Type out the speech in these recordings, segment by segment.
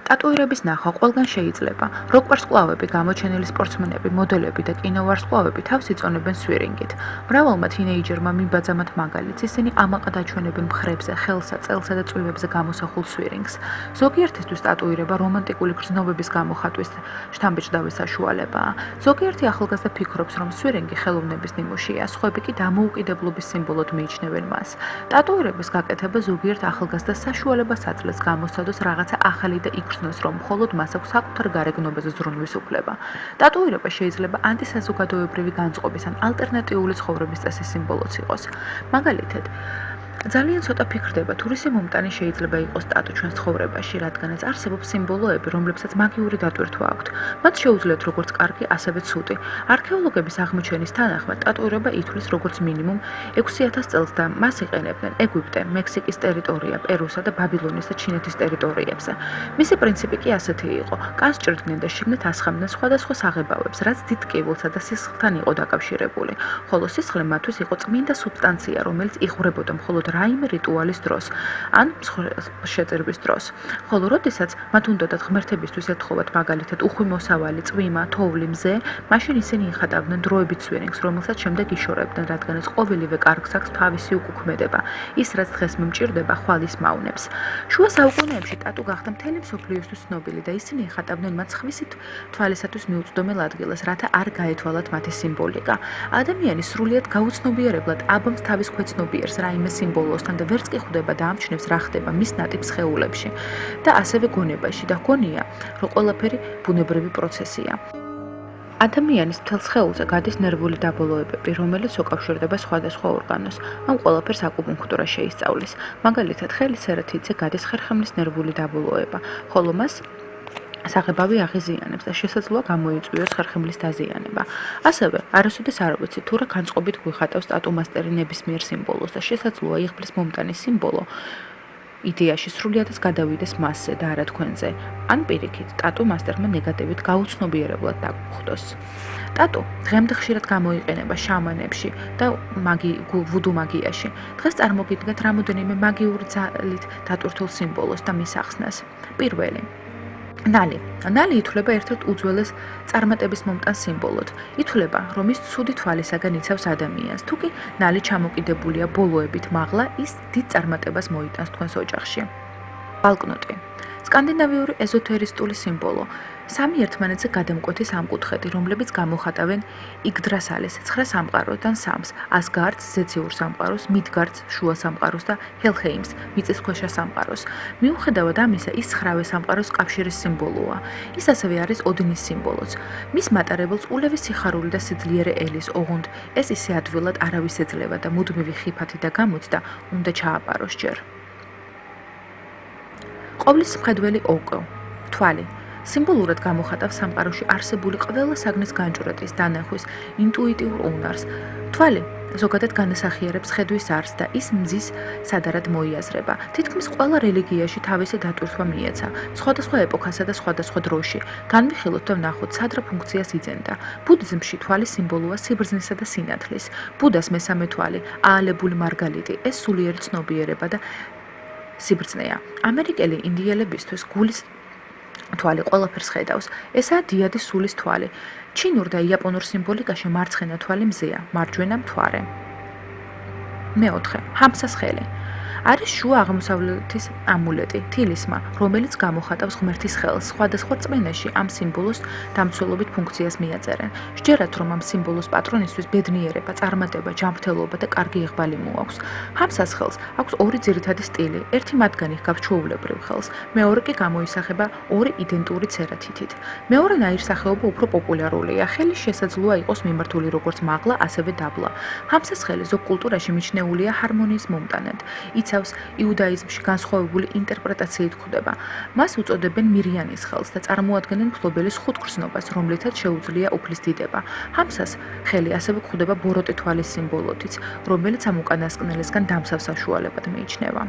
ტატუირების ნახვა ყველგან შეიძლება. როკ-ვარსკვლავები, გამოჩენილი სპორტსმენები, მოდელები და კინოვარსკვლავები თავს იწონებენ სვირინგით. მრავალმა თინეიჯერმა მიბაძამათ მაგალითს, ისინი ამაყად აჩვენებენ მხრებზე, ხელსა, წელსა და წვივებზე გამოსახულ სვირინგს. ზოგიერთისთვის ტატუირება რომანტიკული გრძნობების გამოხატვის შთამბეჭდავი საშუალებაა. ზოგიერთი ახალგაზრდა ფიქრობს, რომ სვირინგი ხელოვნების ნიმუშია, სხვები კი დამოუკიდებლობის სიმბოლოდ მიიჩნევენ მას. ტატუირების გაკეთება ზოგიერთ ახალგაზრდას საშუალებას აძლევს გამოსცადოს რაღაცა ახალი და იგრძნოს, რომ მხოლოდ მას აქვს საკუთარ გარეგნობაზე ზრუნვის უფლება. ტატუირება შეიძლება ანტისაზოგადოებრივი განწყობის ან ალტერნატიული ცხოვრების წესის სიმბოლოც იყოს. მაგალითად, ძალიან ცოტა ფიქრდება, თუ რისი მომტანი შეიძლება იყოს ტატუ ჩვენს ცხოვრებაში, რადგანაც არსებობს სიმბოლოები, რომლებსაც მაგიური დატვირთვა აქვთ. მათ შეუძლიათ როგორც კარგი, ასევე ცუდი. არქეოლოგების აღმოჩენის თანახმად, ტატუირება ითვლის როგორც მინიმუმ 6000 წელს და მას იყენებდნენ ეგვიპტე, მექსიკის ტერიტორია, პერუსა და ბაბილონის და ჩინეთის ტერიტორიებზე. მისი პრინციპი კი ასეთი იყო: კანს ჭრიდნენ და შიგნით ასხამდნენ სხვადასხვა საღებავებს, რაც დიდ ტკივილსა და სისხლთან იყო დაკავშირებული, ხოლო სისხლი მათთვის იყო წმინდა სუბსტანცია, რომელიც იღვრებოდა მხოლოდ რაიმე რიტუალის დროს ან შეწირვის დროს. ხოლო როდესაც მათ უნდათ ღმერთებისთვის ეთხოვათ მაგალითად უხვი მოსავალი, წვიმა, თოვლი, მზე, მაშინ ისინი იხატავდნენ დროებით სვირინგს, რომელსაც შემდეგ იშორებდნენ, რადგანაც ყოველივე კარგს აქვს თავისი უკუქმედება, ის რაც დღეს მიმჭირდება, ხვალის მავნებს. შუა საუკუნეებში ტატუ გახდა მთელი მსოფლიოსთვის ცნობილი და ისინი იხატავდნენ მათ სხვისი თვალისათვის მიუწვდომელ ადგილას, რათა არ გაეთვალათ მათი სიმბოლიკა. ადამიანი სრულიად გაუცნობიერებლად აბამს თავის ქვეცნობიერს რაიმე სიმბოლოსთან და ვერც კი ხვდება და ამჩნევს რა ხდება მის ნატიფ სხეულებში და ასევე გონებაში და გონია, რომ ყველაფერი ბუნებრივი პროცესია. ადამიანის მთელ სხეულზე გადის ნერვული დაბოლოებები, რომელიც უკავშირდება სხვადასხვა ორგანოს. ამ ყველაფერს აკუპუნქტურა შეისწავლის. მაგალითად, ხელის სერათიძე გადის ხერხემლის ნერვული დაბოლოება, ხოლო მას საღებავი აღიზიანებს და შესაძლოა გამოიწვიოს ხერხემლის დაზიანება. ასევე, არასოდეს არ ვიცი, თუ რა განწყობით გვიხატავს ტატუ მასტერი ნებისმიერ სიმბოლოს და შესაძლოა იღბლის მომტანის სიმბოლო იდეაში სრულიადაც გადავიდეს მასზე და არა თქვენზე. ან პირიქით, ტატუ მასტერმა ნეგატივით გაუცნობიერებლად დაგუხტოს. ტატუ დღემდე ხშირად გამოიყენება შამანებში და ვუდუ მაგიაში. დღეს წარმოგიდგენთ რამოდენიმე მაგიური ძალით დატვირთულ სიმბოლოს და მის ახსნას. პირველი ნალი. ნალი ითვლება ერთ-ერთ უძველეს წარმატების მომტან სიმბოლოდ. ითვლება, რომ ის ცუდი თვალისაგან იცავს ადამიანს. თუ კი ნალი ჩამოკიდებულია ბოლოებით მაღლა, ის დიდ წარმატებას მოიტანს თქვენს ოჯახში. ბალკნოტი. სკანდინავიური ეზოთერისტული სიმბოლო. სამი ერთმანეთზე გადამკვეთი სამკუთხედი, რომლებიც გამოხატავენ იგდრასალის 9 სამყაროდან 3-ს, ასგარდს, ზეციურ სამყაროს, მიდგარდს, შუა სამყაროს და ჰელჰეიმს, მიწისქვეშა სამყაროს. მიუხედავად ამისა, ის 9-ვე სამყაროს კავშირის სიმბოლოა. ის ასევე არის ოდინის სიმბოლოც. მის მატარებელს ულევის სიხარული და სიძლიერე ელის, ოღონდ ეს ისე ადვილად არავის ეძლევა და მუდმივი ხიფათი და გამოცდა უნდა ჩააპაროს ჯერ. ყოვლის მხედველი ოკო. თვალი. სიმბოლურად გამოხატავს სამყაროში არსებული ყველა საგნის განჭვრეტის, დანახვის, ინტუიტიურ უნარს. თვალი ზოგადად განასახიერებს ხედვის არსს და ის მზის სადარად მოიაზრება. თითქმის ყველა რელიგიაში თავისი დატვირთვა მიეცა, სხვადასხვა ეპოქასა და სხვადასხვა დროში. განვიხილოთ და ვნახოთ, სად რა ფუნქციას იძენდა. ბუდიზმში თვალი სიმბოლოა სიბრძნისა და სინათლის. ბუდას მესამე თვალი, აალებული მარგალიტი, ეს სულიერი ცნობიერება და სიბრძნეა. ამერიკელი ინდიელებისთვის გულის თვალი ყველაფერს ხედავს. ესაა დიადის სულის თვალი. ჩინურ და იაპონურ სიმბოლიკაში მარცხენა თვალი მზეა, მარჯვენა მთვარე. მეოთხე, ჰამსას ხელი. არის შუა აღმოსავლეთის ამულეტი, თილისმა, რომელიც გამოხატავს ღმერთის ხელს. სხვადასხვა რწმენაში ამ სიმბოლოს დამცველობით ფუნქციას მიაწერენ. სჯერათ, რომ ამ სიმბოლოს პატრონისთვის ბედნიერება, წარმატება, ჯანმრთელობა და კარგი იღბალი მოაქვს. ჰამსას ხელს აქვს ორი ძირითადი სტილი. ერთი მათგანი ჰგავს ჩვეულებრივ ხელს, მეორე კი გამოისახება ორი იდენტური ცერათითით. მეორე ნაირსახეობა უფრო პოპულარულია. ხელი შესაძლოა იყოს მიმართული როგორც მაღლა, ასევე დაბლა. ჰამსას ხელი ზოგ კულტურაში მიჩნეულია ჰარმონიის მომტანად. იუდაიზმში განსხვავებული ინტერპრეტაციით გვხვდება. მას უწოდებენ მირიანის ხელს და წარმოადგენენ მფლობელის ხუთგრძნობას, რომლითაც შეუძლია უფლის დიდება. ჰამსას ხელი ასევე გვხვდება ბოროტი თვალის სიმბოლოთიც, რომელიც ამ უკანასკნელისგან დამსავ საშუალებად მიიჩნევა.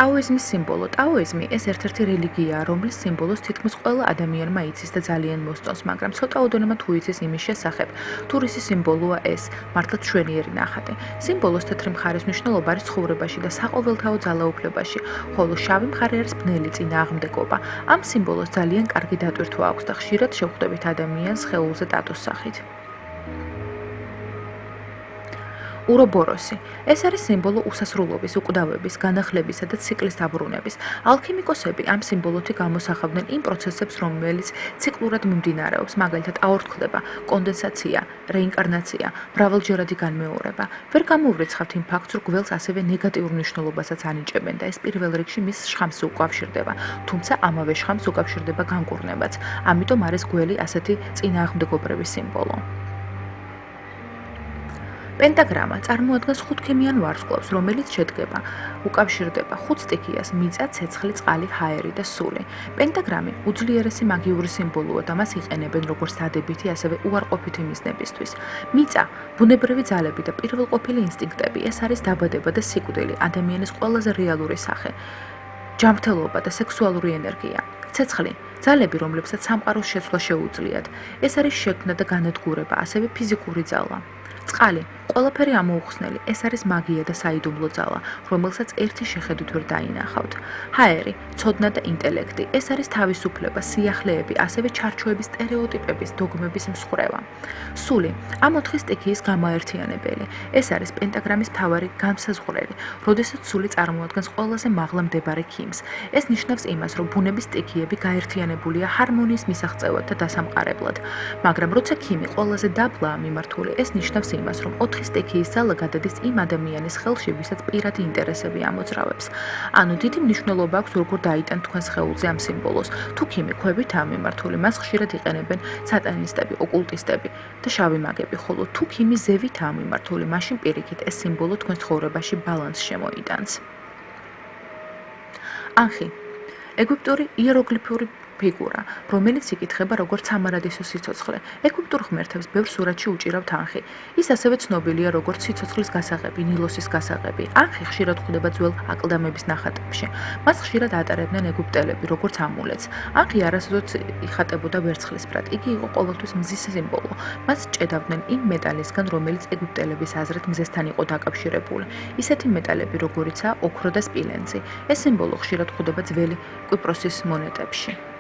ტაოიზმის სიმბოლო. ტაოიზმი ეს ერთ-ერთი რელიგიაა, რომლის სიმბოლოს თითქმის ყველა ადამიანმა იცის და ძალიან მოსწონს, მაგრამ ცოტა ოდენობა თუ იცის იმის შესახებ, თუ რისი სიმბოლოა ეს, მართლაც მშვენიერი ნახატი. სიმბოლოს თეთრი მხარის მნიშვნელობა არის ცხოვრებაში და საყოველთაო ძალაუფლებაში, ხოლო შავი მხარე არის ბნელი წინააღმდეგობა. ამ სიმბოლოს ძალიან კარგი დატვირთვა აქვს და ხშირად შევხვდებით ადამიანს სხეულზე ტატუს სახით. ურობოროსი. ეს არის სიმბოლო უსასრულობის, უკვდავების, განახლებისა და ციკლის დაბრუნების. ალქიმიკოსები ამ სიმბოლოთი გამოსახავდნენ იმ პროცესებს, რომელიც ციკლურად მიმდინარეობს, მაგალითად აორთქლება, კონდენსაცია, რეინკარნაცია, მრავალჯერადი განმეორება. ვერ გამოვრიცხავთ იმ ფაქტს, რომ გველს ასევე ნეგატიურ მნიშვნელობასაც ანიჭებენ და ეს პირველ რიგში მის შხამს უკავშირდება, თუმცა ამავე შხამს უკავშირდება განკურნებაც. ამიტომ არის გველი ასეთი წინააღმდეგობრივი სიმბოლო. პენტაგრამა წარმოადგენს ხუთქიმიან ვარსკვლავს, რომელიც შედგება, უკავშირდება ხუთ სტიქიას, მიწა, ცეცხლი, წყალი, ჰაერი და სული. პენტაგრამი უძლიერესი მაგიური სიმბოლოა და მას იყენებენ როგორც დადებითი, ასევე უარყოფითი მიზნებისთვის. მიწა, ბუნებრივი ძალები და პირველყოფილი ინსტინქტები, ეს არის დაბადება და სიკვდილი, ადამიანის ყველაზე რეალური სახე. ჯანმრთელობა და სექსუალური ენერგია. ცეცხლი, ძალები, რომლებსაც სამყაროს შეცვლა შეუძლიათ. ეს არის შექმნა და განადგურება, ასევე ფიზიკური ძალა. წყალი, ყველაფერი ამოუხსნელი, ეს არის მაგია და საიდუმლო ძალა, რომელსაც ერთი შეხედვით ვერ დაინახავთ. ჰაერი, ცოდნა და ინტელექტი, ეს არის თავისუფლება, სიახლეები, ასევე ჩარჩოების სტერეოტიპების, დოგმების მსხვერპლობა. სული, ამ ოთხი სტიქიის გამაერთიანებელი, ეს არის პენტაგრამის მთავარი განმსაზღვრელი, როდესაც სული წარმოადგენს ყველაზე მაღლა მდებარე ქიმს. ეს ნიშნავს იმას, რომ ბუნების სტიქიები გაერთიანებულია ჰარმონიის მისაღწევად და დასამყარებლად, მაგრამ როცა ქიმი ყველაზე დაბლაა მიმართული, ეს ნიშნავს იმას, რომ ოთხი სტიქიის ძალა გადადის იმ ადამიანის ხელში, ვისაც პირადი ინტერესები ამოძრავებს. ანუ დიდი მნიშვნელობა აქვს, როგორ დაიტან თქვენ სხეულზე ამ სიმბოლოს. თუ ქიმი ქვებითაა მიმართული, მას ხშირად იყენებენ სატანისტები, ოკულტისტები და შავი მაგები, ხოლო თუ ქიმი ზევითაა მიმართული, მაშინ პირიქით ეს სიმბოლო თქვენ ცხოვრებაში ბალანსს შემოიტანს. ანხი, ეგვიპტური იეროგლიფური ფიგურა, რომელიც იკითხება როგორც სამარადისო სიცოცხლე. ეგვიპტურ ღმერთებს ბევრ სურათში უჭირავთ ანხი. ის ასევე ცნობილია როგორც სიცოცხლის გასაღები, ნილოსის გასაღები. ანხი ხშირად გვხვდება ძველ აკლდამების ნახატებში. მას ხშირად ატარებდნენ ეგვიპტელები, როგორც ამულეტს. ანხი არასდროს იხატებოდა ვერცხლისფრად. იგი იყო ყოველთვის მზის სიმბოლო. მას ჭედავდნენ იმ მეტალისგან, რომელიც ეგვიპტელების აზრით მზესთან იყო დაკავშირებული. ისეთი მეტალები, როგორიცაა ოქრო და სპილენძი. ეს სიმბოლო ხშირად გვხვდება ძველი კვიპროსის მონეტებში.